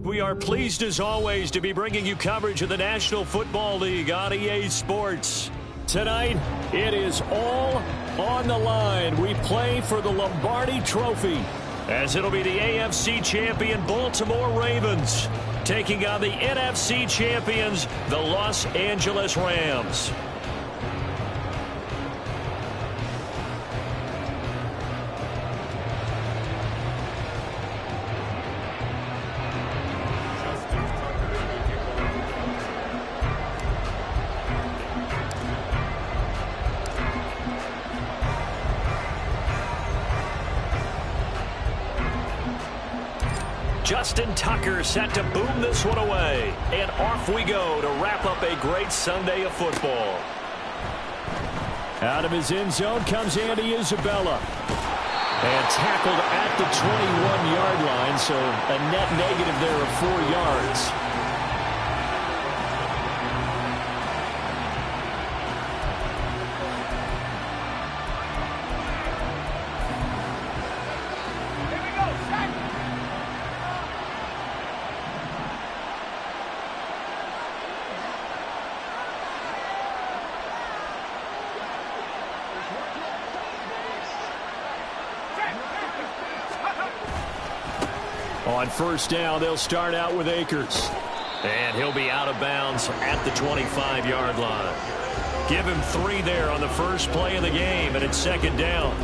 We are pleased as always to be bringing you coverage of the National Football League on EA Sports. Tonight, it is all on the line. We play for the Lombardi Trophy, as it'll be the AFC champion Baltimore Ravens taking on the NFC champions, the Los Angeles Rams. Justin Tucker set to boom this one away. And off we go to wrap up a great Sunday of football. Out of his end zone comes Andy Isabella. And tackled at the 21-yard line, so a net negative there of 4 yards. On first down, they'll start out with Akers. And he'll be out of bounds at the 25-yard line. Give him 3 there on the first play of the game, and it's second down.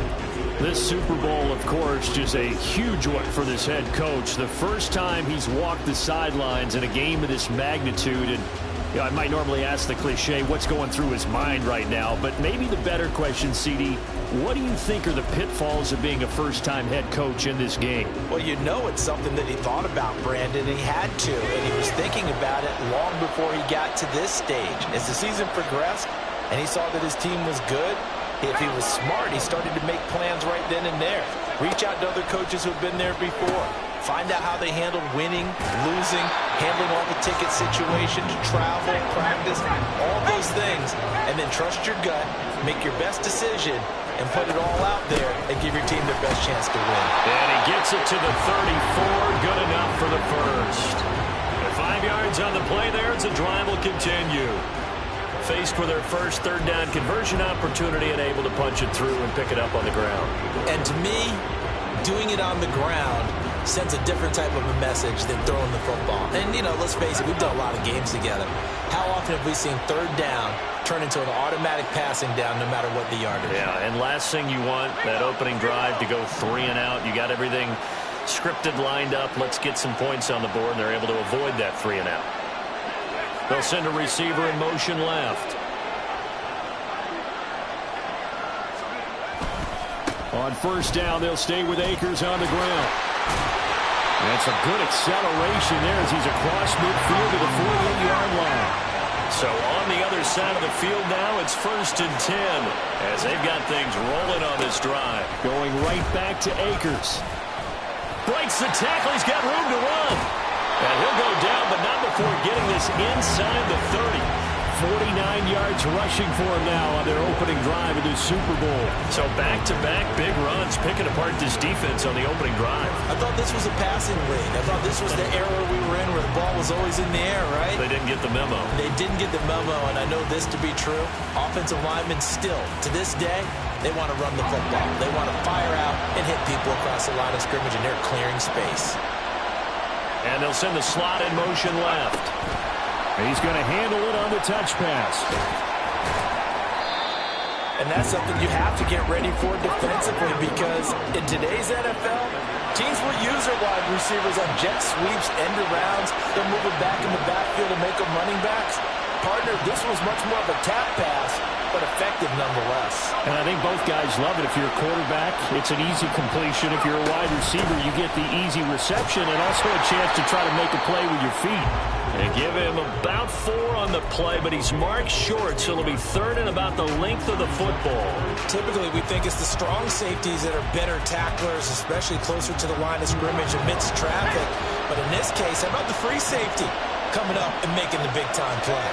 This Super Bowl, of course, just a huge one for this head coach. The first time he's walked the sidelines in a game of this magnitude. And you know, I might normally ask the cliche, what's going through his mind right now? But maybe the better question, CD, what do you think are the pitfalls of being a first-time head coach in this game? Well, you know it's something that he thought about, Brandon. He had to, and he was thinking about it long before he got to this stage. As the season progressed and he saw that his team was good, if he was smart, he started to make plans right then and there. Reach out to other coaches who have been there before. Find out how they handled winning, losing, handling all the ticket situations, travel, practice, all those things, and then trust your gut, make your best decision, and put it all out there and give your team their best chance to win. And he gets it to the 34, good enough for the first. And 5 yards on the play there, as the drive will continue. Faced with their first third down conversion opportunity and able to punch it through and pick it up on the ground. And to me, doing it on the ground sends a different type of a message than throwing the football. And, you know, let's face it, we've done a lot of games together. How often have we seen third down turn into an automatic passing down no matter what the yardage? Yeah, and last thing you want, that opening drive to go 3 and out. You got everything scripted, lined up. Let's get some points on the board, and they're able to avoid that 3 and out. They'll send a receiver in motion left. On first down, they'll stay with Akers on the ground. And some good acceleration there as he's across midfield to the 48-yard line. So on the other side of the field now, it's 1st and 10 as they've got things rolling on this drive. Going right back to Akers. Breaks the tackle. He's got room to run. And he'll go down, but not before getting this inside the 30. 49 yards rushing for him now on their opening drive of this Super Bowl. So back-to-back big runs, picking apart this defense on the opening drive. I thought this was a passing league. I thought this was the era we were in where the ball was always in the air, right? They didn't get the memo. They didn't get the memo, and I know this to be true. Offensive linemen still, to this day, they want to run the football. They want to fire out and hit people across the line of scrimmage, and they're clearing space. And they'll send the slot in motion left. He's going to handle it on the touch pass. And that's something you have to get ready for defensively, because in today's NFL, teams will use their wide receivers on jet sweeps, end arounds. They'll move it back in the backfield and make them running backs. Partner, this was much more of a tap pass, but effective nonetheless. And I think both guys love it. If you're a quarterback, it's an easy completion. If you're a wide receiver, you get the easy reception and also a chance to try to make a play with your feet. They give him about 4 on the play, but he's marked short, so it'll be third and about the length of the football. Typically, we think it's the strong safeties that are better tacklers, especially closer to the line of scrimmage amidst traffic. But in this case, how about the free safety coming up and making the big-time play?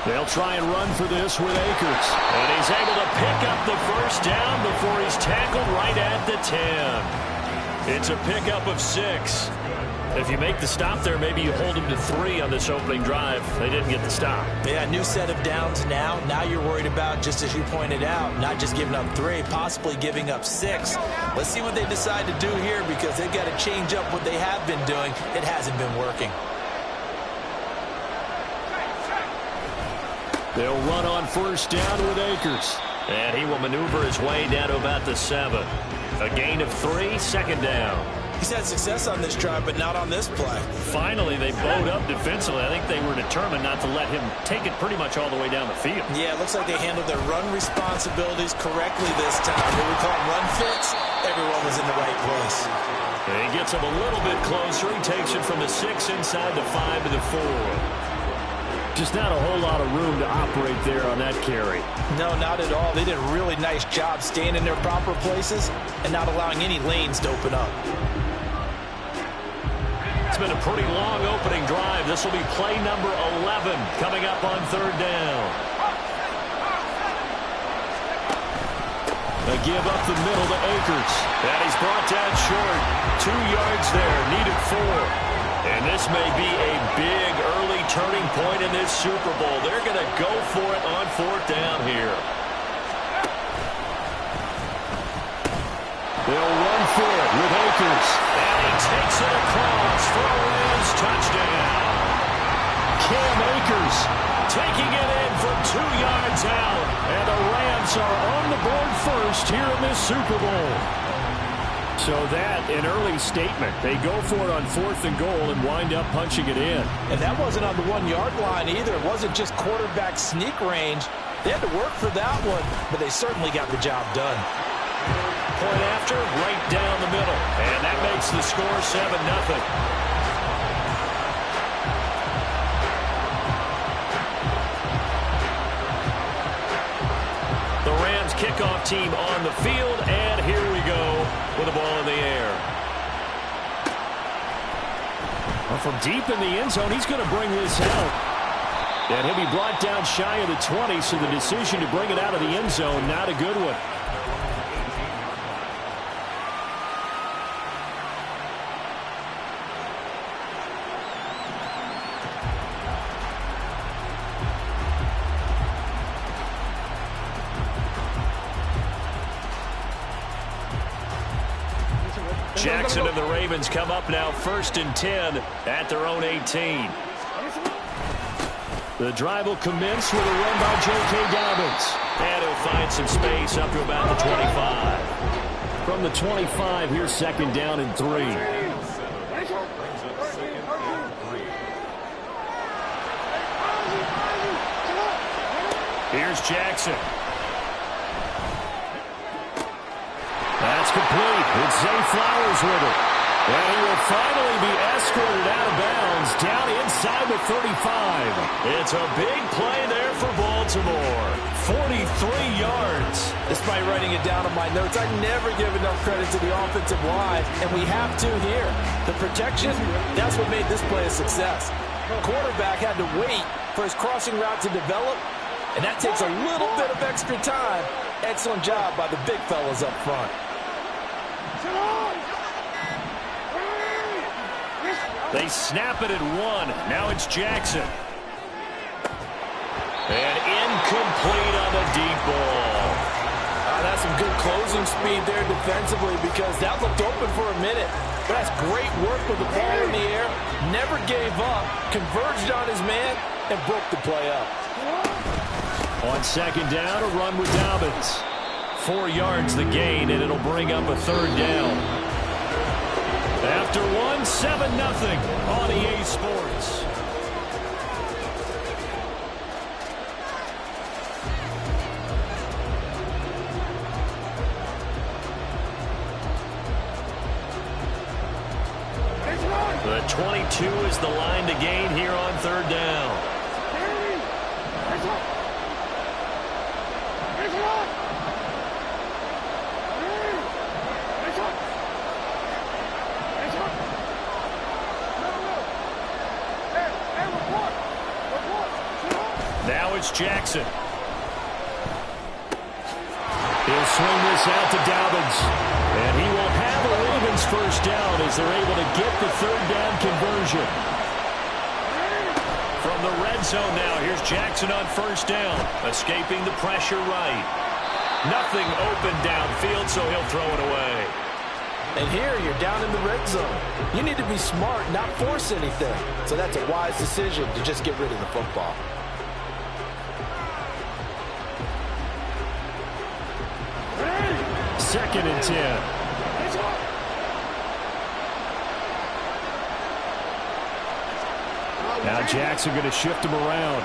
They'll try and run for this with Akers. And he's able to pick up the first down before he's tackled right at the 10. It's a pickup of 6. If you make the stop there, maybe you hold him to 3 on this opening drive. They didn't get the stop. Yeah, new set of downs now. Now you're worried about, just as you pointed out, not just giving up 3, possibly giving up 6. Let's see what they decide to do here, because they've got to change up what they have been doing. It hasn't been working. They'll run on first down with Akers. And he will maneuver his way down to about the 7. A gain of 3, second down. He's had success on this drive, but not on this play. Finally, they bowed up defensively. I think they were determined not to let him take it pretty much all the way down the field. Yeah, it looks like they handled their run responsibilities correctly this time. What we call run fits, everyone was in the right place. And he gets him a little bit closer. He takes it from the 6 inside the 5 to the 4. Just not a whole lot of room to operate there on that carry. No, not at all. They did a really nice job staying in their proper places and not allowing any lanes to open up. It's been a pretty long opening drive. This will be play number 11 coming up on third down. A give up the middle to Akers. And he's brought down short. 2 yards there, needed 4. And this may be a big early turning point in this Super Bowl. They're going to go for it on fourth down here. They'll run for it with Akers. And he takes it across for a Rams touchdown. Cam Akers taking it in from 2 yards out. And the Rams are on the board first here in this Super Bowl. So that, an early statement. They go for it on 4th and goal and wind up punching it in. And that wasn't on the 1-yard line either. It wasn't just quarterback sneak range. They had to work for that one, but they certainly got the job done. Point after, right down the middle. And that makes the score 7-0. The Rams kickoff team on the field, and here we go with the ball in the air. Well, from deep in the end zone, he's going to bring this out. And he'll be brought down shy of the 20, so the decision to bring it out of the end zone, not a good one. Jackson and the Ravens come up now 1st and 10 at their own 18. The drive will commence with a run by J.K. Dobbins. And he'll find some space up to about the 25. From the 25, here's 2nd down and 3. Here's Jackson. That's complete. It's Zay Flowers with it. And he will finally be escorted out of bounds down inside the 35. It's a big play there for Baltimore. 43 yards. Despite writing it down on my notes, I never give enough credit to the offensive line, and we have to here. The protection, that's what made this play a success. Quarterback had to wait for his crossing route to develop, and that takes a little bit of extra time. Excellent job by the big fellas up front. They snap it at 1. Now it's Jackson. And incomplete on the deep ball. That's some good closing speed there defensively, because that looked open for a minute. But that's great work with the ball in the air. Never gave up. Converged on his man and broke the play up. On 2nd down, a run with Dobbins. 4 yards the gain, and it'll bring up a 3rd down. After 1, 7-0 on EA Sports. The 22 is the line to gain here on third down. Now it's Jackson. He'll swing this out to Dobbins. And he will have the Ravens first down as they're able to get the third down conversion. From the red zone now, here's Jackson on first down. Escaping the pressure right. Nothing open downfield, so he'll throw it away. And here you're down in the red zone. You need to be smart, not force anything. So that's a wise decision to just get rid of the football. Second and 10. Now Jackson going to shift him around.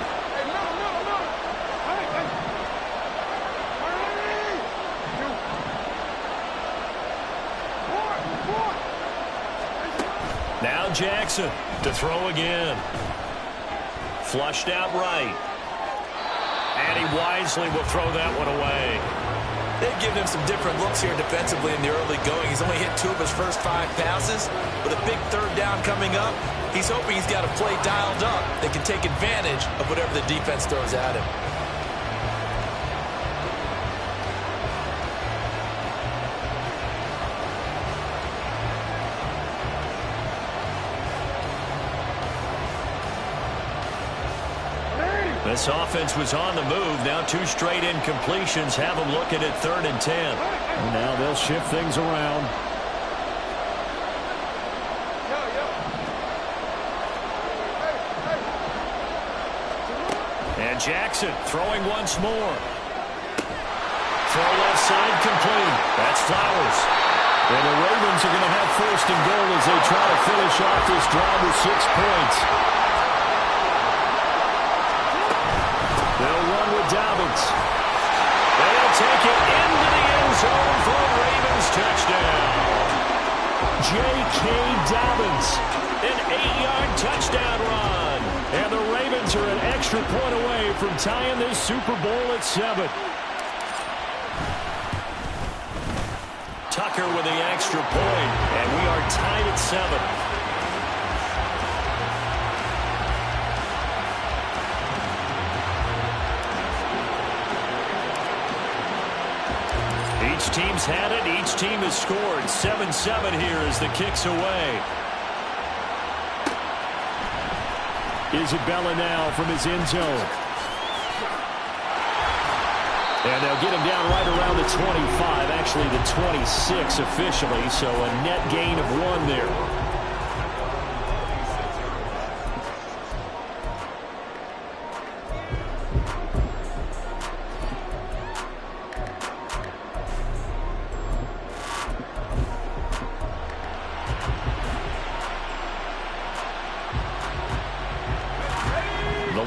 Now Jackson to throw again. Flushed out right. And he wisely will throw that one away. They've given him some different looks here defensively in the early going. He's only hit 2 of his first 5 passes. With a big third down coming up, he's hoping he's got a play dialed up that can take advantage of whatever the defense throws at him. This offense was on the move. Now 2 straight incompletions have them looking at third and 10. And now they'll shift things around. And Jackson throwing once more. Throw left side complete. That's Flowers. And the Ravens are going to have first and goal as they try to finish off this drive with 6 points. They'll run with Dobbins. They'll take it into the end zone for a Ravens touchdown. J.K. Dobbins, an 8-yard touchdown run. And the Ravens are an extra point away from tying this Super Bowl at 7. Tucker with the extra point, and we are tied at 7. Each team's had it. Each team has scored. 7-7 here as the kick's away. Isabella now from his end zone. And they'll get him down right around the 25, actually the 26 officially, so a net gain of 1 there.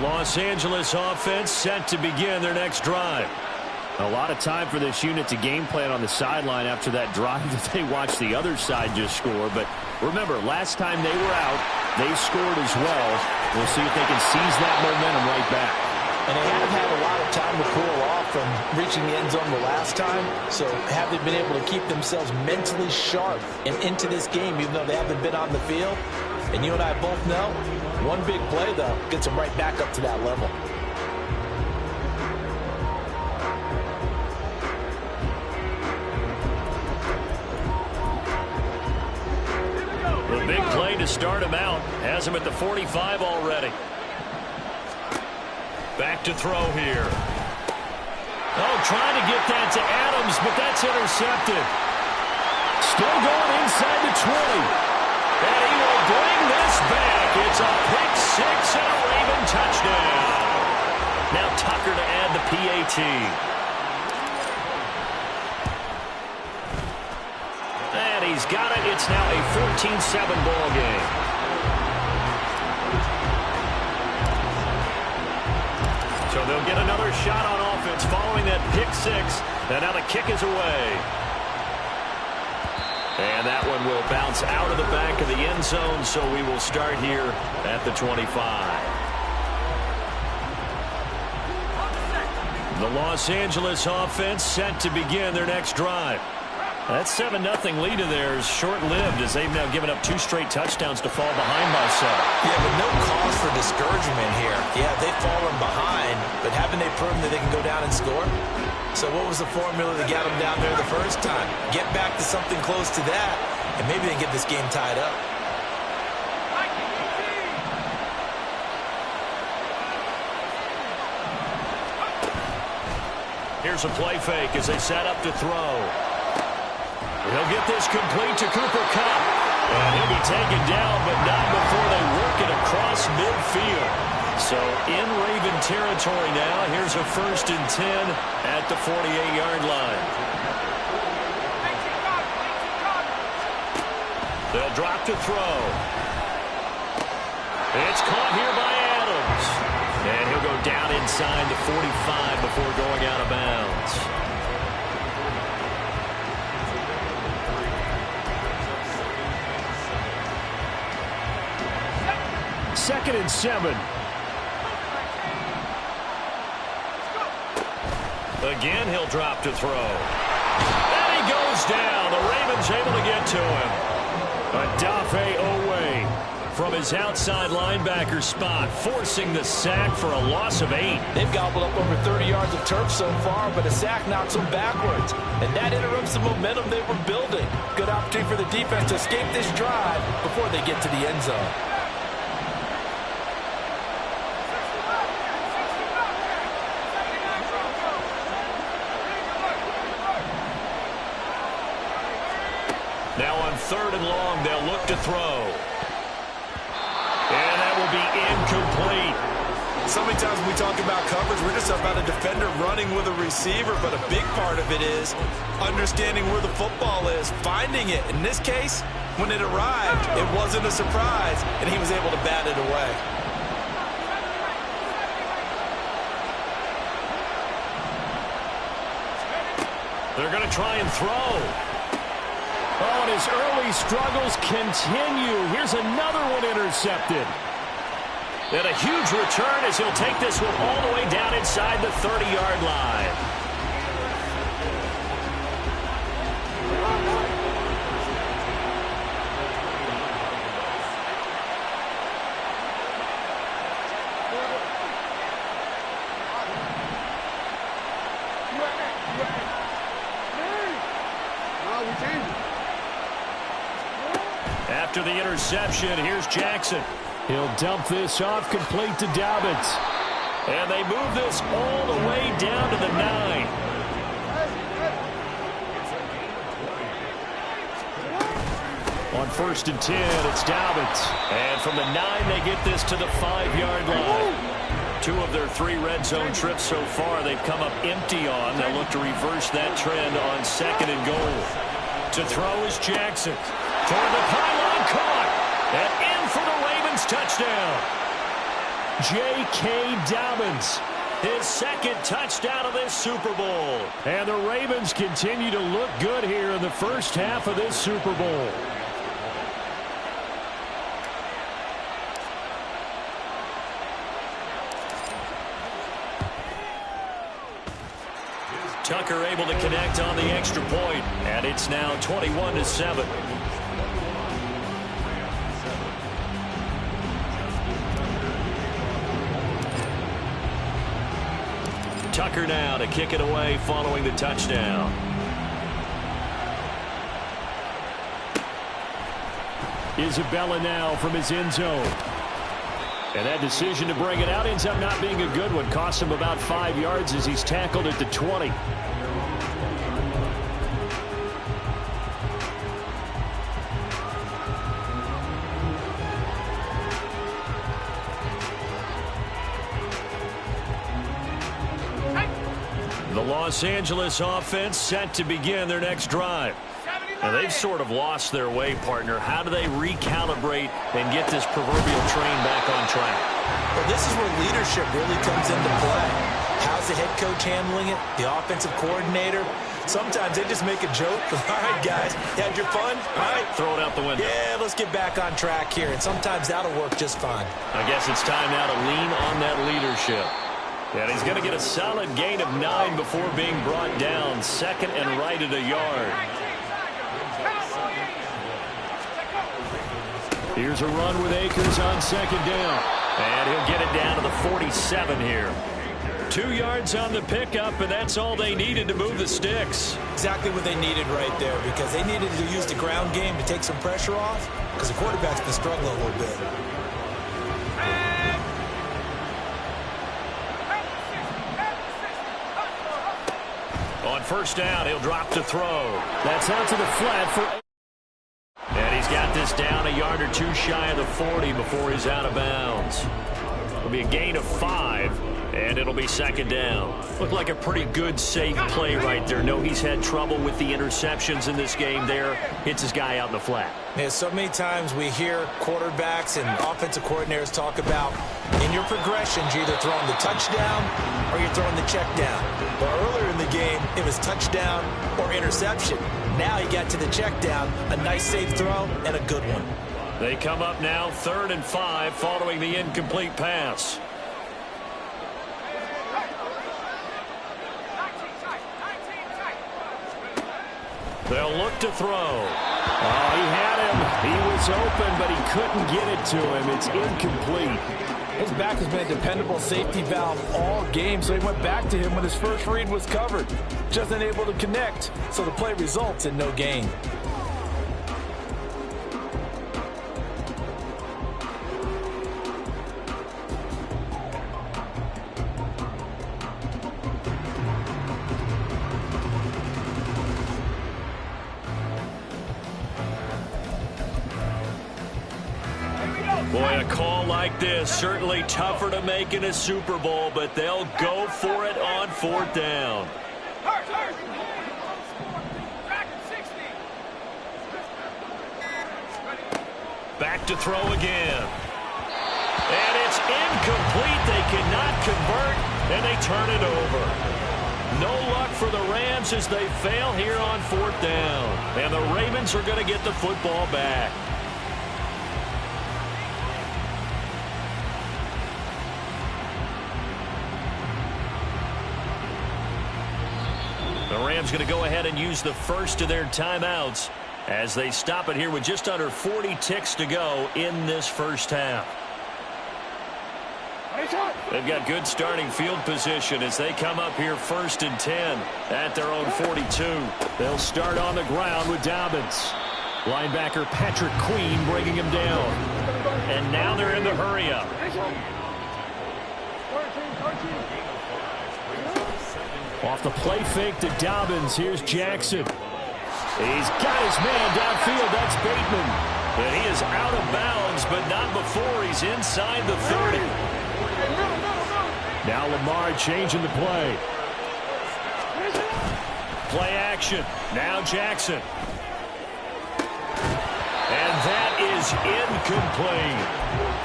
Los Angeles offense set to begin their next drive. A lot of time for this unit to game plan on the sideline after that drive that they watched the other side just score. But remember, last time they were out, they scored as well. We'll see if they can seize that momentum right back. And they haven't had a lot of time to cool off from reaching the end zone the last time. So have they been able to keep themselves mentally sharp and into this game, even though they haven't been on the field? And you and I both know, one big play, though, gets them right back up to that level. The big play to start him out has him at the 45 already. Back to throw here. Oh, trying to get that to Adams, but that's intercepted. Still going inside the 20. And he will bring this back. It's a pick 6 and a Raven touchdown. Now Tucker to add the PAT. And he's got it. It's now a 14-7 ball game. So they'll get another shot on offense following that pick 6. And now the kick is away. And that one will bounce out of the back of the end zone, so we will start here at the 25. The Los Angeles offense set to begin their next drive. That 7-0 lead of theirs short-lived as they've now given up 2 straight touchdowns to fall behind by 7. Yeah, but no cause for discouragement here. Yeah, they've fallen behind, but haven't they proven that they can go down and score? So what was the formula that got them down there the first time? Get back to something close to that, and maybe they can get this game tied up. Here's a play fake as they set up to throw. He'll get this complete to Cooper Kupp. And he'll be taken down, but not before they work it across midfield. So in Raven territory now, here's a 1st and 10 at the 48-yard line. They'll drop to throw. It's caught here by Adams. And he'll go down inside the 45 before going out of bounds. 2nd and 7. Again, he'll drop to throw. And he goes down. The Ravens able to get to him. Adafe Owe from his outside linebacker spot, forcing the sack for a loss of 8. They've gobbled up over 30 yards of turf so far, but a sack knocks them backwards. And that interrupts the momentum they were building. Good opportunity for the defense to escape this drive before they get to the end zone. Now on 3rd and long, they'll look to throw. And that will be incomplete. So many times when we talk about coverage, we're just about a defender running with a receiver, but a big part of it is understanding where the football is, finding it. In this case, when it arrived, it wasn't a surprise, and he was able to bat it away. They're going to try and throw. Oh, and his early struggles continue. Here's another one intercepted. And a huge return as he'll take this one all the way down inside the 30-yard line. After the interception, here's Jackson. He'll dump this off complete to Dobbins. And they move this all the way down to the 9. On 1st and 10, it's Dobbins. And from the 9, they get this to the 5-yard line. 2 of their 3 red zone trips so far they've come up empty on. They'll look to reverse that trend on 2nd and goal. To throw is Jackson. Toward the pylon, caught. And in for the Ravens touchdown. J.K. Dobbins, his 2nd touchdown of this Super Bowl. And the Ravens continue to look good here in the first half of this Super Bowl. Tucker able to connect on the extra point, and it's now 21-7. Tucker now to kick it away following the touchdown. Isabella now from his end zone. And that decision to bring it out ends up not being a good one. Costs him about 5 yards as he's tackled at the 20. The Los Angeles offense set to begin their next drive. Now, they've sort of lost their way, partner. How do they recalibrate and get this proverbial train back on track? Well, this is where leadership really comes into play. How's the head coach handling it? The offensive coordinator? Sometimes they just make a joke. All right, guys, you had your fun? All right. Throw it out the window. Yeah, let's get back on track here, and sometimes that'll work just fine. I guess it's time now to lean on that leadership. And he's going to get a solid gain of 9 before being brought down. Second and right at a yard. Here's a run with Akers on second down. And he'll get it down to the 47 here. 2 yards on the pickup, and that's all they needed to move the sticks. Exactly what they needed right there, because they needed to use the ground game to take some pressure off, because the quarterback's been struggling a little bit. On first down, he'll drop to throw. That's out to the flat for... And he's got this down a yard or 2 shy of the 40 before he's out of bounds. It'll be a gain of 5, and it'll be second down. Looked like a pretty good, safe play right there. No, he's had trouble with the interceptions in this game there. Hits his guy out in the flat. Yeah, so many times we hear quarterbacks and offensive coordinators talk about in your progressions, you're either throwing the touchdown or you're throwing the check down. But earlier in the game, it was touchdown or interception. Now he got to the check down, a nice safe throw, and a good one. They come up now 3rd and 5 following the incomplete pass. They'll look to throw. Oh, he had him. He was open, but he couldn't get it to him. It's incomplete. His back has been a dependable safety valve all game, so he went back to him when his first read was covered. Just unable to connect, so the play results in no gain. Boy, a call like this, certainly tougher to make in a Super Bowl, but they'll go for it on 4th down. Back to throw again. And it's incomplete. They cannot convert, and they turn it over. No luck for the Rams as they fail here on 4th down. And the Ravens are going to get the football back. The Rams going to go ahead and use the first of their timeouts as they stop it here with just under 40 ticks to go in this first half. They've got good starting field position as they come up here 1st and 10 at their own 42. They'll start on the ground with Dobbins. Linebacker Patrick Queen bringing him down. And now they're in the hurry-up. Off the play fake to Dobbins. Here's Jackson. He's got his man downfield. That's Bateman. And he is out of bounds, but not before he's inside the 30. Now Lamar changing the play. Play action. Now Jackson. And that is incomplete.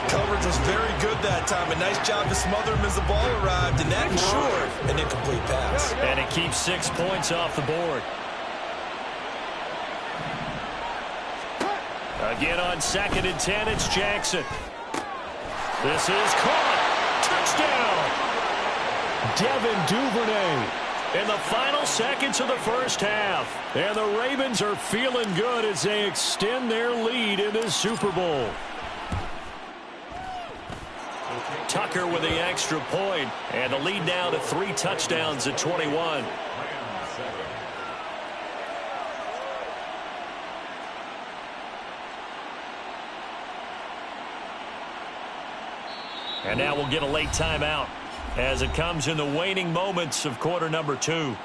Coverage was very good that time. A nice job to smother him as the ball arrived, and that ensured an incomplete pass. And it keeps 6 points off the board. Again on 2nd and 10, it's Jackson. This is caught. Touchdown. Devin Duvernay in the final seconds of the first half. And the Ravens are feeling good as they extend their lead in this Super Bowl. Tucker with the extra point, and the lead now to 3 touchdowns at 21. And now we'll get a late timeout as it comes in the waning moments of quarter number 2. Justin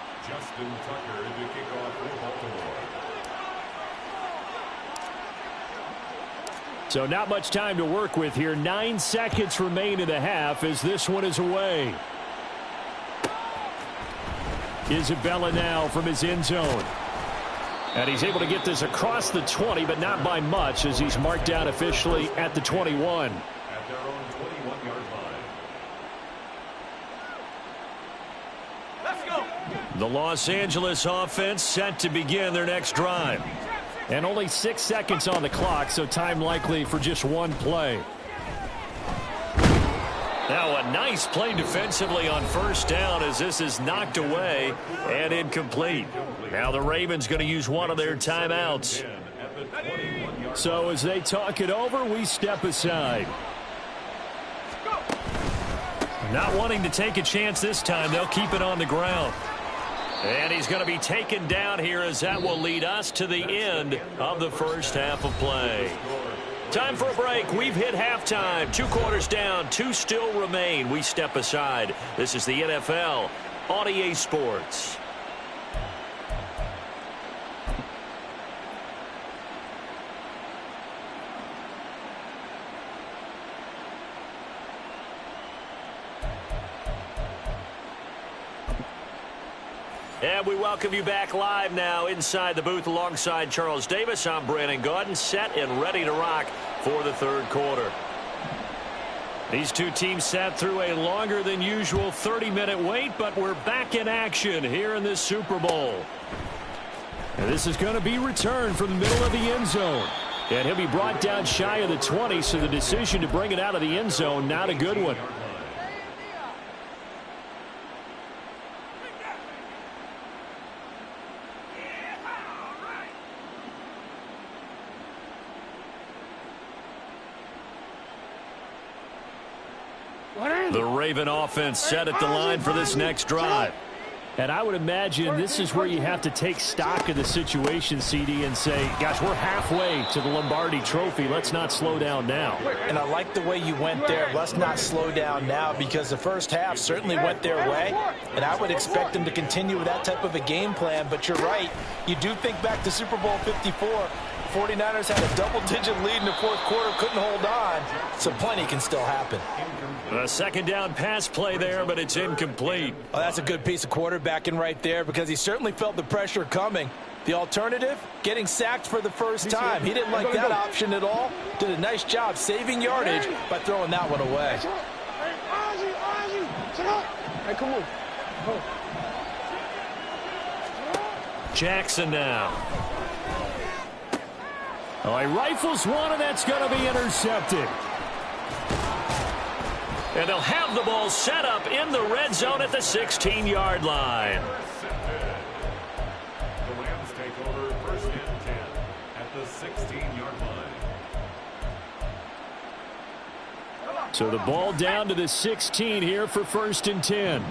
Tucker to kick off for Baltimore. So not much time to work with here. 9 seconds remain in the half as this one is away. Isabella now from his end zone. And he's able to get this across the 20, but not by much as he's marked down officially at the 21. At their own 21-yard line. The Los Angeles offense set to begin their next drive. And only 6 seconds on the clock, so time likely for just one play. Now a nice play defensively on first down as this is knocked away and incomplete. Now the Ravens going to use one of their timeouts. So as they talk it over, we step aside. Not wanting to take a chance this time, they'll keep it on the ground. And he's going to be taken down here as that will lead us to the end of the first half of play. Time for a break. We've hit halftime. 2 quarters down, 2 still remain. We step aside. This is the NFL on EA Sports. And we welcome you back live now inside the booth alongside Charles Davis. I'm Brandon Gaudin, set and ready to rock for the third quarter. These two teams sat through a longer than usual 30-minute wait, but we're back in action here in this Super Bowl. And this is going to be returned from the middle of the end zone. And he'll be brought down shy of the 20, so the decision to bring it out of the end zone, not a good one. The Raven offense set at the line for this next drive. And I would imagine this is where you have to take stock of the situation, CD, and say, gosh, we're halfway to the Lombardi Trophy. Let's not slow down now. And I like the way you went there. Let's not slow down now, because the first half certainly went their way. And I would expect them to continue with that type of a game plan. But you're right. You do think back to Super Bowl 54. 49ers had a double-digit lead in the fourth quarter, couldn't hold on, so plenty can still happen. A second down pass play there, but it's incomplete. Oh, that's a good piece of quarterbacking right there, because he certainly felt the pressure coming. The alternative, getting sacked for the first time. He didn't like that option at all. Did a nice job saving yardage by throwing that one away. Jackson now. Oh, he rifles one, and that's going to be intercepted. And they'll have the ball set up in the red zone at the 16-yard line. The Rams take over first and 10 at the 16-yard line. So the ball down to the 16 here for first and 10.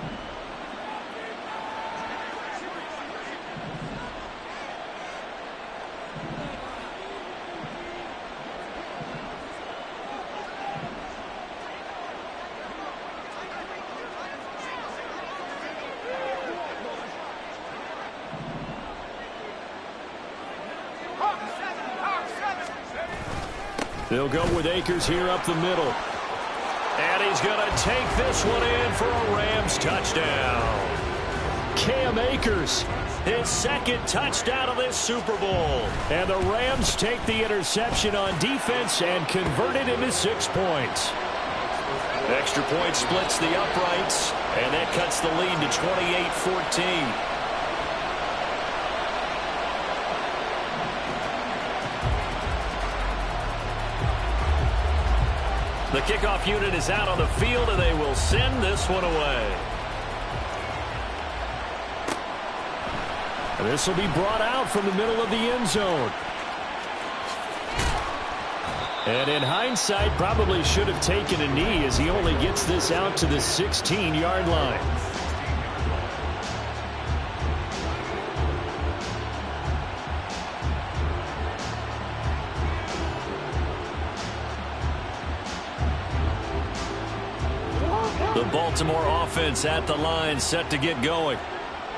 They'll go with Akers here up the middle. And he's going to take this one in for a Rams touchdown. Cam Akers, his second touchdown of this Super Bowl. And the Rams take the interception on defense and convert it into 6 points. Extra point splits the uprights, and that cuts the lead to 28-14. The kickoff unit is out on the field, and they will send this one away. And this will be brought out from the middle of the end zone. And in hindsight, probably should have taken a knee as he only gets this out to the 16-yard line. The Baltimore offense at the line, set to get going.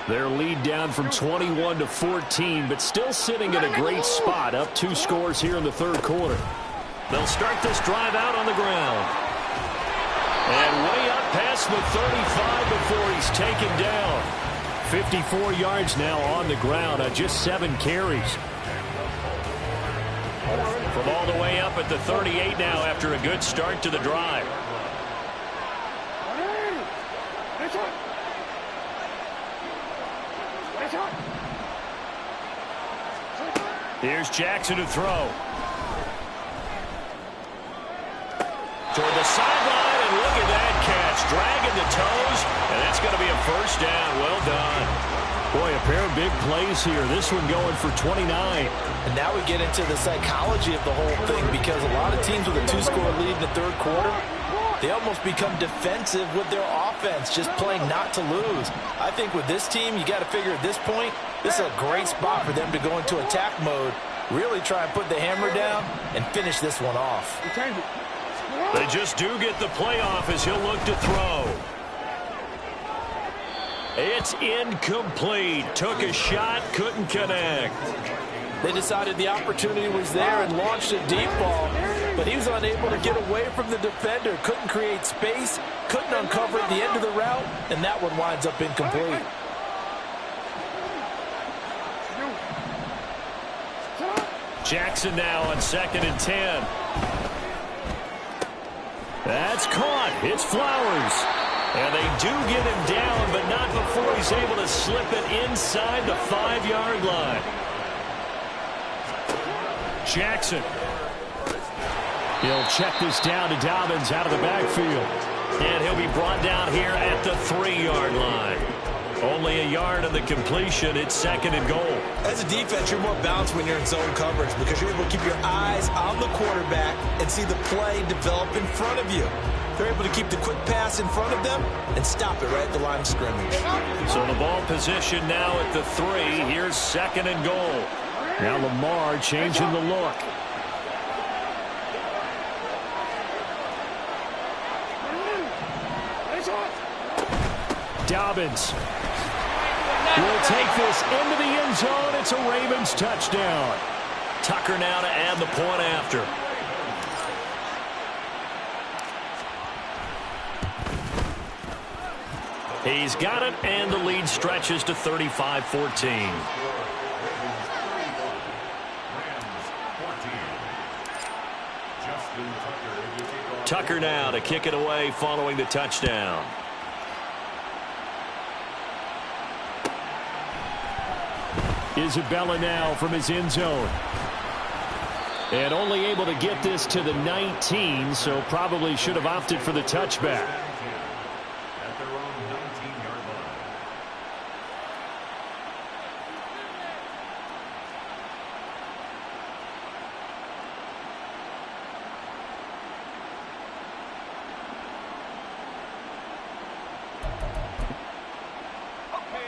Their lead down from 21 to 14, but still sitting in a great spot, up 2 scores here in the third quarter. They'll start this drive out on the ground. And way up past the 35 before he's taken down. 54 yards now on the ground on just 7 carries. From all the way up at the 38 now after a good start to the drive. Here's Jackson to throw. Toward the sideline, and look at that catch. Dragging the toes, and that's going to be a first down. Well done. Boy, a pair of big plays here. This one going for 29. And now we get into the psychology of the whole thing, because a lot of teams with a 2-score lead in the third quarter, they almost become defensive with their offense, just playing not to lose. I think with this team, you got to figure at this point, this is a great spot for them to go into attack mode, really try and put the hammer down and finish this one off. They just do get the play off as he'll look to throw. It's incomplete. Took a shot, couldn't connect. They decided the opportunity was there and launched a deep ball, but he was unable to get away from the defender. Couldn't create space, couldn't uncover the end of the route, and that one winds up incomplete. Jackson now on 2nd and 10. That's caught. It's Flowers. And they do get him down, but not before he's able to slip it inside the 5-yard line. Jackson. He'll check this down to Dobbins out of the backfield. And he'll be brought down here at the 3-yard line. Only a yard on the completion. It's 2nd and goal. As a defense, you're more balanced when you're in zone coverage because you're able to keep your eyes on the quarterback and see the play develop in front of you. They're able to keep the quick pass in front of them and stop it right at the line of scrimmage. So the ball position now at the 3. Here's 2nd and goal. Now Lamar changing the look. Dobbins will take this into the end zone. It's a Ravens touchdown. Tucker now to add the point after. He's got it, and the lead stretches to 35-14. Tucker now to kick it away following the touchdown. Isabella now from his end zone. And only able to get this to the 19, so probably should have opted for the touchback. At their own 19-yard line.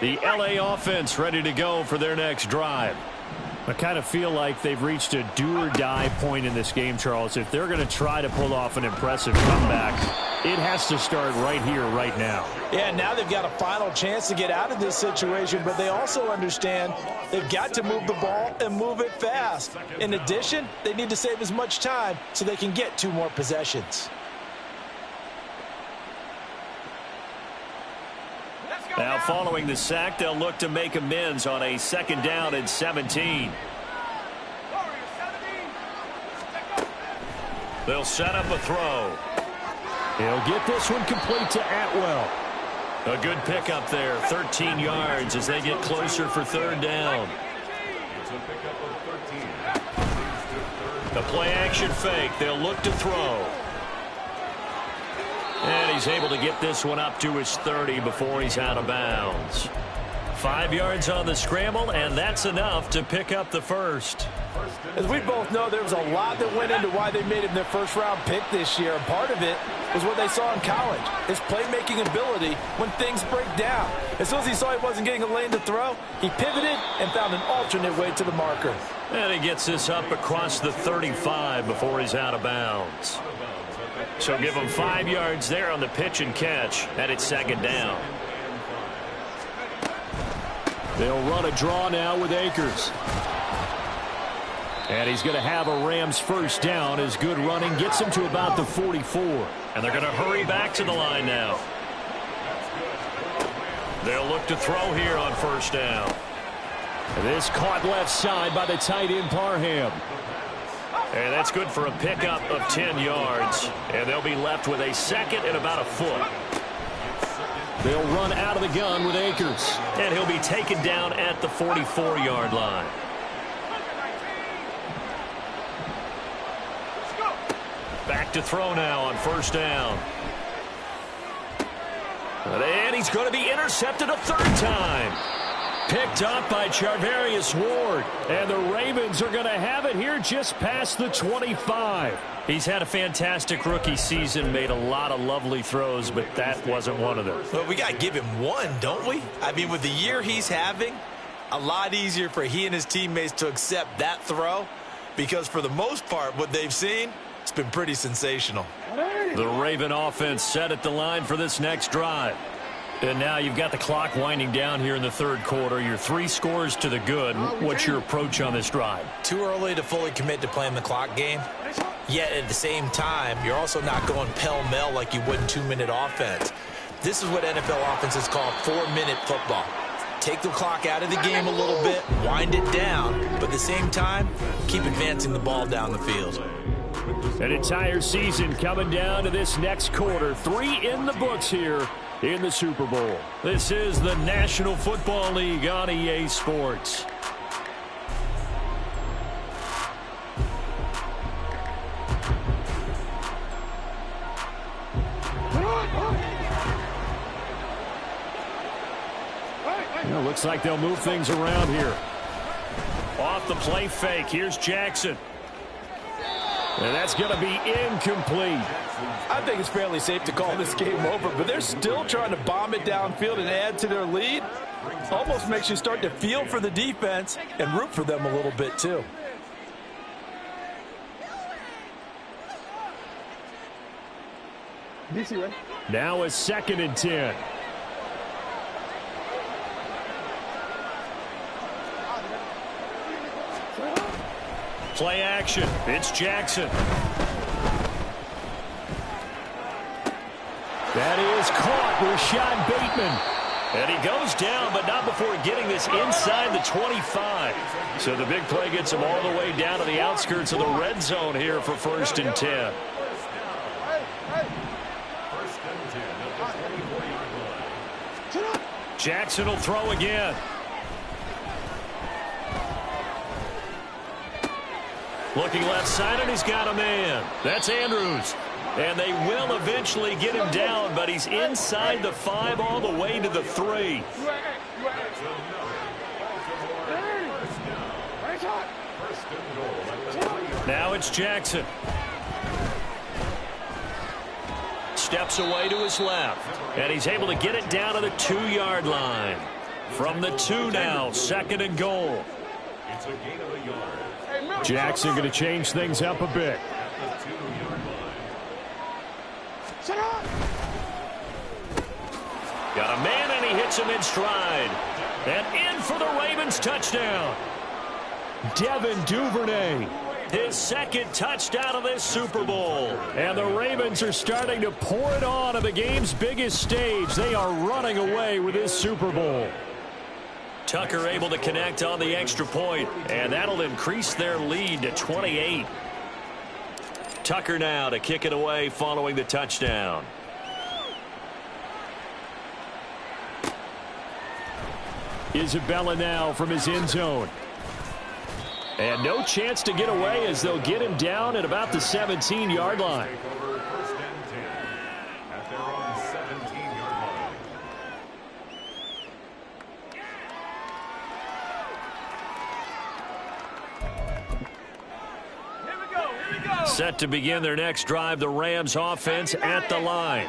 The LA offense ready to go for their next drive. I kind of feel like they've reached a do-or-die point in this game, Charles. If they're going to try to pull off an impressive comeback, it has to start right here, right now. Yeah, now they've got a final chance to get out of this situation, but they also understand they've got to move the ball and move it fast. In addition, they need to save as much time so they can get 2 more possessions. Now following the sack, they'll look to make amends on a 2nd down and 17. They'll set up a throw. He'll get this one complete to Atwell. A good pickup there, 13 yards as they get closer for 3rd down. It's a pickup of 13. The play action fake. They'll look to throw. And he's able to get this one up to his 30 before he's out of bounds. 5 yards on the scramble, and that's enough to pick up the first. As we both know, there was a lot that went into why they made him their first-round pick this year. And part of it was what they saw in college, his playmaking ability when things break down. As soon as he saw he wasn't getting a lane to throw, he pivoted and found an alternate way to the marker. And he gets this up across the 35 before he's out of bounds. So give him 5 yards there on the pitch and catch, and it's 2nd down. They'll run a draw now with Akers. And he's going to have a Rams first down as good running gets him to about the 44. And they're going to hurry back to the line now. They'll look to throw here on 1st down. And this caught left side by the tight end Parham. And that's good for a pickup of 10 yards. And they'll be left with a 2nd and about a foot. They'll run out of the gun with Akers. And he'll be taken down at the 44-yard line. Back to throw now on first down. And he's going to be intercepted a third time. Picked up by Charvarius Ward. And the Ravens are going to have it here just past the 25. He's had a fantastic rookie season, made a lot of lovely throws, but that wasn't one of them. Well, we got to give him one, don't we? I mean, with the year he's having, a lot easier for he and his teammates to accept that throw, because for the most part, what they've seen, it's been pretty sensational. The Raven offense set at the line for this next drive. And now you've got the clock winding down here in the third quarter. You're 3 scores to the good. What's your approach on this drive? Too early to fully commit to playing the clock game. Yet at the same time, you're also not going pell-mell like you would in 2-minute offense. This is what NFL offenses call 4-minute football. Take the clock out of the game a little bit, wind it down, but at the same time, keep advancing the ball down the field. An entire season coming down to this next quarter. 3 in the books here in the Super Bowl. This is the National Football League on EA Sports. Well, looks like they'll move things around here. Off the play fake. Here's Jackson. And that's going to be incomplete. I think it's fairly safe to call this game over, but they're still trying to bomb it downfield and add to their lead. Almost makes you start to feel for the defense and root for them a little bit too. Now a 2nd and 10. Play action. It's Jackson. That is caught. Rashad Bateman. And he goes down, but not before getting this inside the 25. So the big play gets him all the way down to the outskirts of the red zone here for 1st and 10. Jackson will throw again. Looking left side, and he's got a man. That's Andrews. And they will eventually get him down, but he's inside the 5 all the way to the 3. Now it's Jackson. Steps away to his left. And he's able to get it down to the 2-yard line. From the 2 now, 2nd and goal. It's a gain of a yard. Jackson going to change things up a bit. Got a man, and he hits him in stride. And in for the Ravens touchdown. Devin Duvernay. His 2nd touchdown of this Super Bowl. And the Ravens are starting to pour it on the game's biggest stage. They are running away with this Super Bowl. Tucker able to connect on the extra point, and that'll increase their lead to 28. Tucker now to kick it away following the touchdown. Isabella now from his end zone. And no chance to get away as they'll get him down at about the 17-yard line. Set to begin their next drive, the Rams offense at the line.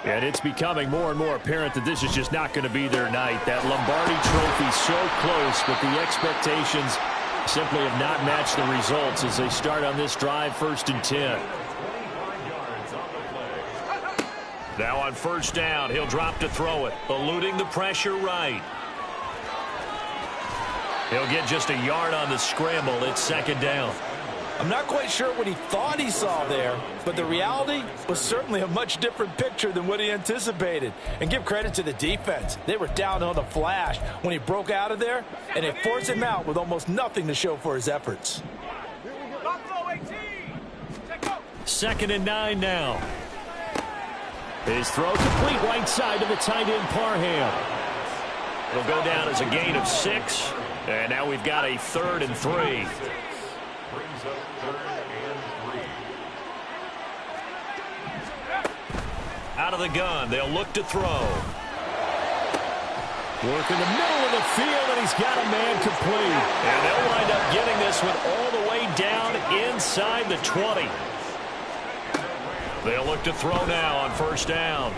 And it's becoming more and more apparent that this is just not going to be their night. That Lombardi trophy so close, but the expectations simply have not matched the results as they start on this drive, 1st and 10. Now on 1st down, he'll drop to throw it, eluding the pressure right. He'll get just a yard on the scramble. It's 2nd down. I'm not quite sure what he thought he saw there, but the reality was certainly a much different picture than what he anticipated. And give credit to the defense. They were down on the flash when he broke out of there, and they forced him out with almost nothing to show for his efforts. 2nd and 9 now. His throw complete right side to the tight end Parham. It'll go down as a gain of 6. And now we've got a 3rd and 3. Brings up 3rd and 3. Out of the gun, they'll look to throw. Work in the middle of the field, and he's got a man complete. And they'll wind up getting this one all the way down inside the 20. They'll look to throw now on 1st down.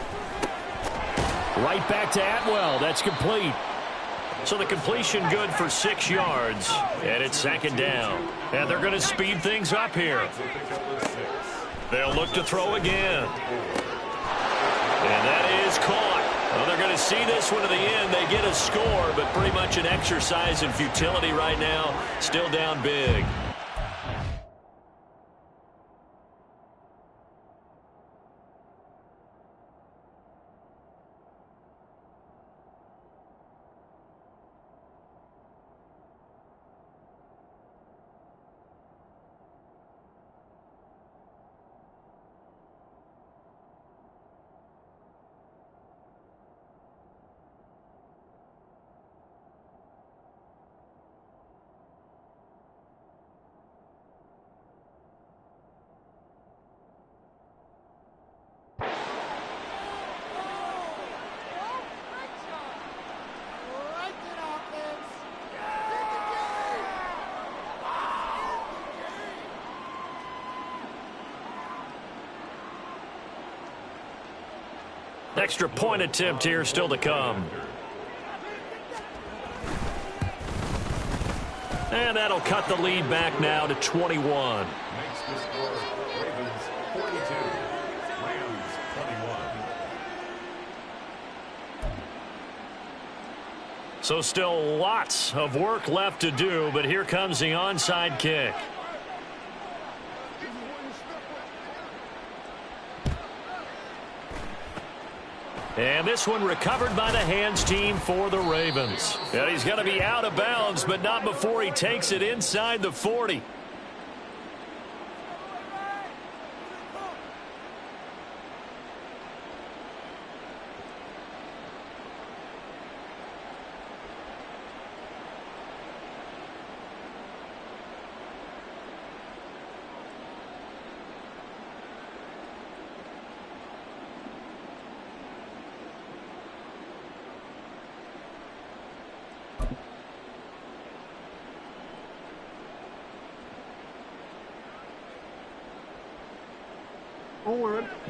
Right back to Atwell. That's complete. So the completion good for 6 yards. And it's 2nd down. And they're going to speed things up here. They'll look to throw again. And that is caught. Well, they're going to see this one to the end. They get a score, but pretty much an exercise in futility right now. Still down big. Extra point attempt here still to come. And that'll cut the lead back now to 21. Makes the score Ravens 42, Rams 21. So still lots of work left to do, but here comes the onside kick. And this one recovered by the hands team for the Ravens. And he's going to be out of bounds, but not before he takes it inside the 40.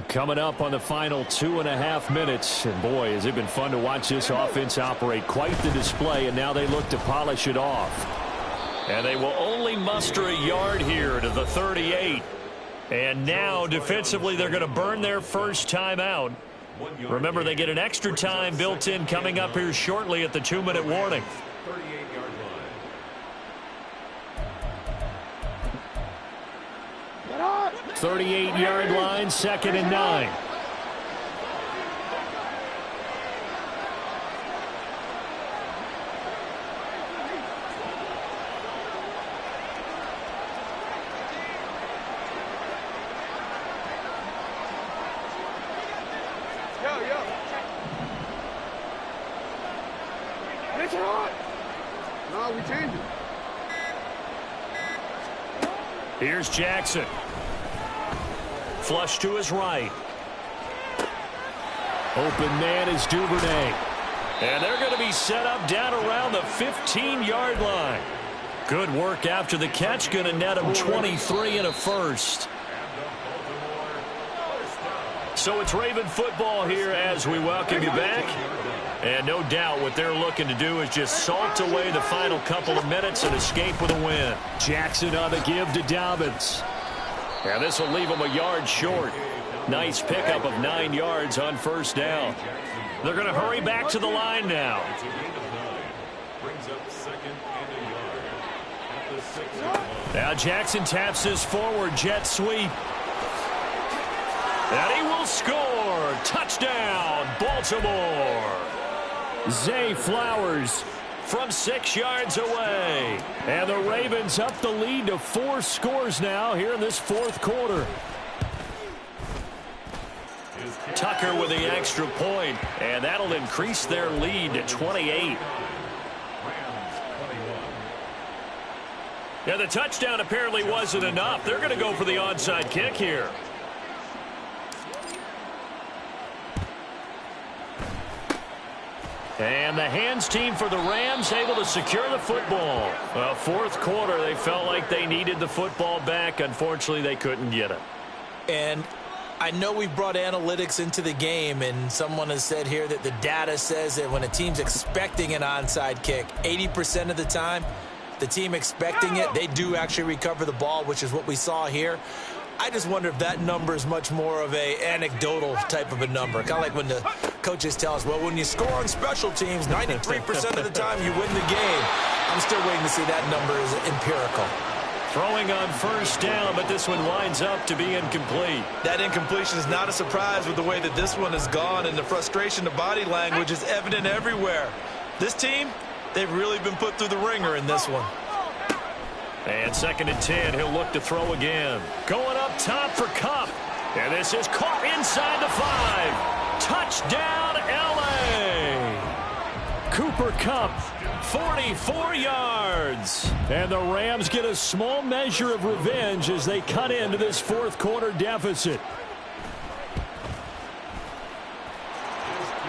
Coming up on the final 2.5 minutes. And boy, has it been fun to watch this offense operate. Quite the display, and now they look to polish it off. And they will only muster a yard here to the 38. And now, defensively, they're going to burn their first time out. Remember, they get an extra time built in coming up here shortly at the 2-minute warning. 38-yard line. 38-yard line, 2nd and 9. No, we changed it. Here's Jackson. Flush to his right. Open man is Duvernay. And they're going to be set up down around the 15-yard line. Good work after the catch. Going to net him 23 and a first. So it's Raven football here as we welcome you back. And no doubt what they're looking to do is just salt away the final couple of minutes and escape with a win. Jackson on the give to Dobbins. And this will leave them a yard short. Nice pickup of 9 yards on 1st down. They're going to hurry back to the line now. Now Jackson taps his forward jet sweep. And he will score. Touchdown, Baltimore. Zay Flowers from 6 yards away. And the Ravens up the lead to 4 scores now here in this 4th quarter. Tucker with the extra point, and that'll increase their lead to 28. Yeah, the touchdown apparently wasn't enough. They're going to go for the onside kick here. And the hands team for the Rams able to secure the football. Well, fourth quarter, they felt like they needed the football back. Unfortunately, they couldn't get it. And I know we've brought analytics into the game, and someone has said here that the data says that when a team's expecting an onside kick, 80% of the time, the team expecting it, they do actually recover the ball, which is what we saw here. I just wonder if that number is much more of a anecdotal type of a number. Kind of like when the coaches tell us, well, when you score on special teams, 93% of the time you win the game. I'm still waiting to see that number is empirical. Throwing on first down, but this one winds up to be incomplete. That incompletion is not a surprise with the way that this one has gone, and the frustration, the body language is evident everywhere. This team, they've really been put through the ringer in this one. And 2nd and 10, he'll look to throw again. Going up top for Kupp. And this is caught inside the 5. Touchdown, L.A. Cooper Kupp, 44 yards. And the Rams get a small measure of revenge as they cut into this fourth quarter deficit.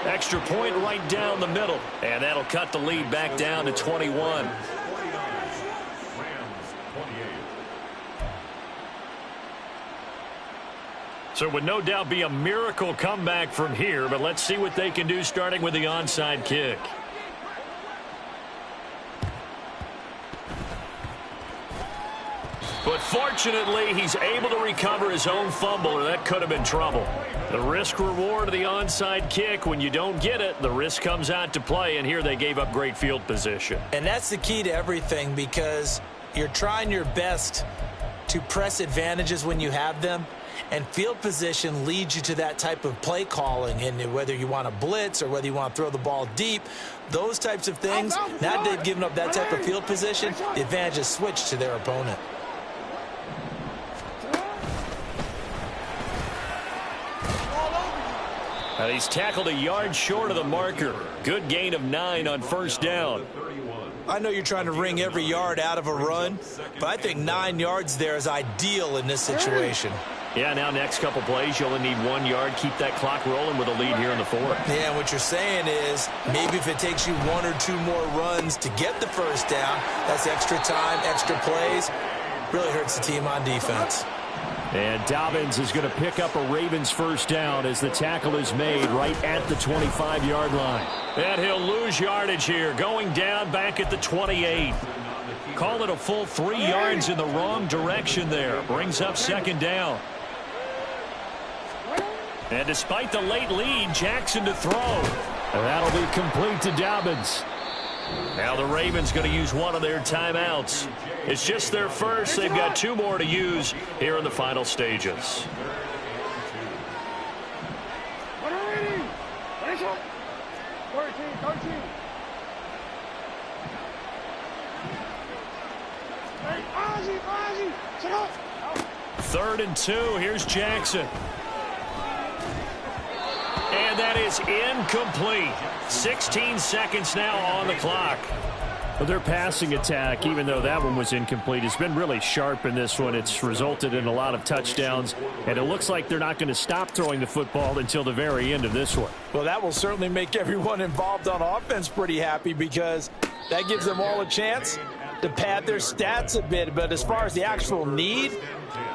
Extra point right down the middle. And that'll cut the lead back down to 21. So it would no doubt be a miracle comeback from here, but let's see what they can do starting with the onside kick. But fortunately, he's able to recover his own fumble, or that could have been trouble. The risk-reward of the onside kick, when you don't get it, the risk comes out to play, and here they gave up great field position. And that's the key to everything, because you're trying your best to press advantages when you have them. And field position leads you to that type of play calling, and whether you want to blitz or whether you want to throw the ball deep, those types of things, now that they've given up that type of field position, the advantage is switched to their opponent. Now he's tackled a yard short of the marker. Good gain of 9 on first down. I know you're trying to wring every yard out of a run, but I think 9 yards there is ideal in this situation. Yeah, now next couple plays, you only need 1 yard. Keep that clock rolling with a lead here in the fourth. Yeah, what you're saying is maybe if it takes you 1 or 2 more runs to get the first down, that's extra time, extra plays. Really hurts the team on defense. And Dobbins is going to pick up a Ravens first down as the tackle is made right at the 25-yard line. And he'll lose yardage here, going down back at the 28. Call it a full 3 yards in the wrong direction there. Brings up second down. And despite the late lead, Jackson to throw. And that'll be complete to Dobbins. Now the Ravens going to use one of their timeouts. It's just their first. They've got 2 more to use here in the final stages. Third and 2. Here's Jackson. And that is incomplete. 16 seconds now on the clock. Well, their passing attack, even though that one was incomplete, has been really sharp in this one. It's resulted in a lot of touchdowns, and it looks like they're not going to stop throwing the football until the very end of this one. Well, that will certainly make everyone involved on offense pretty happy, because that gives them all a chance to pad their stats a bit. But as far as the actual need,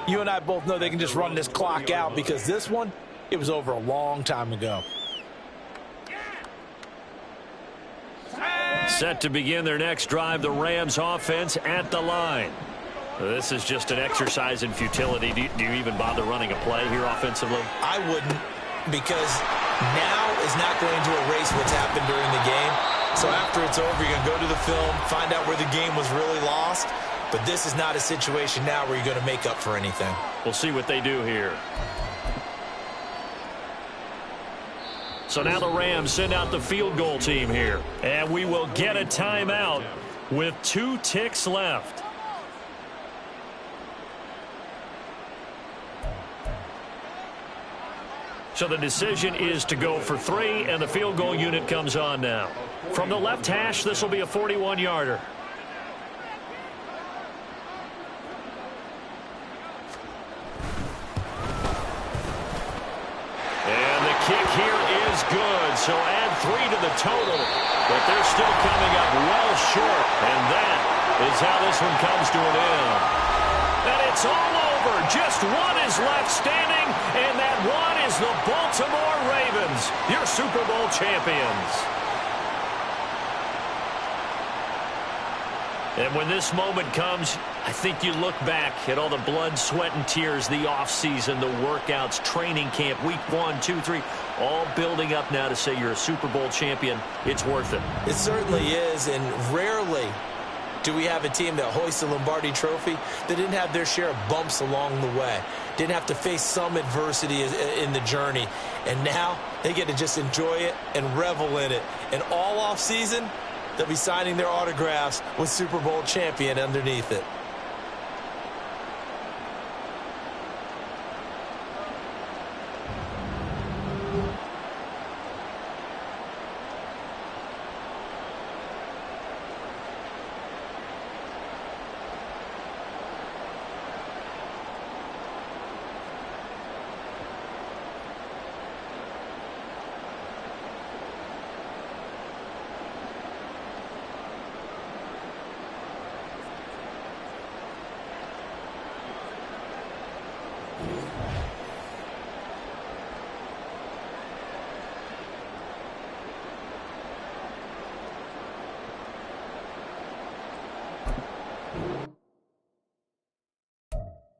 you and I both know they can just run this clock out, because this one, it was over a long time ago. Set to begin their next drive, the Rams offense at the line. This is just an exercise in futility. Do you even bother running a play here offensively? I wouldn't, because now is not going to erase what's happened during the game. So after it's over, you're going to go to the film, find out where the game was really lost. But this is not a situation now where you're going to make up for anything. We'll see what they do here. So now the Rams send out the field goal team here. And we will get a timeout with 2 ticks left. So the decision is to go for 3, and the field goal unit comes on now. From the left hash, this will be a 41-yarder. And the kick here is good, so add 3 to the total. But they're still coming up well short, and that is how this one comes to an end. And it's all over. Just one is left standing, and that one is the Baltimore Ravens, your Super Bowl champions. And when this moment comes, I think you look back at all the blood, sweat, and tears, the offseason, the workouts, training camp, week 1, 2, 3, all building up now to say you're a Super Bowl champion. It's worth it. It certainly is, and rarely do we have a team that hoists the Lombardi Trophy that didn't have their share of bumps along the way, didn't have to face some adversity in the journey, and now they get to just enjoy it and revel in it. And all offseason, they'll be signing their autographs with Super Bowl champion underneath it.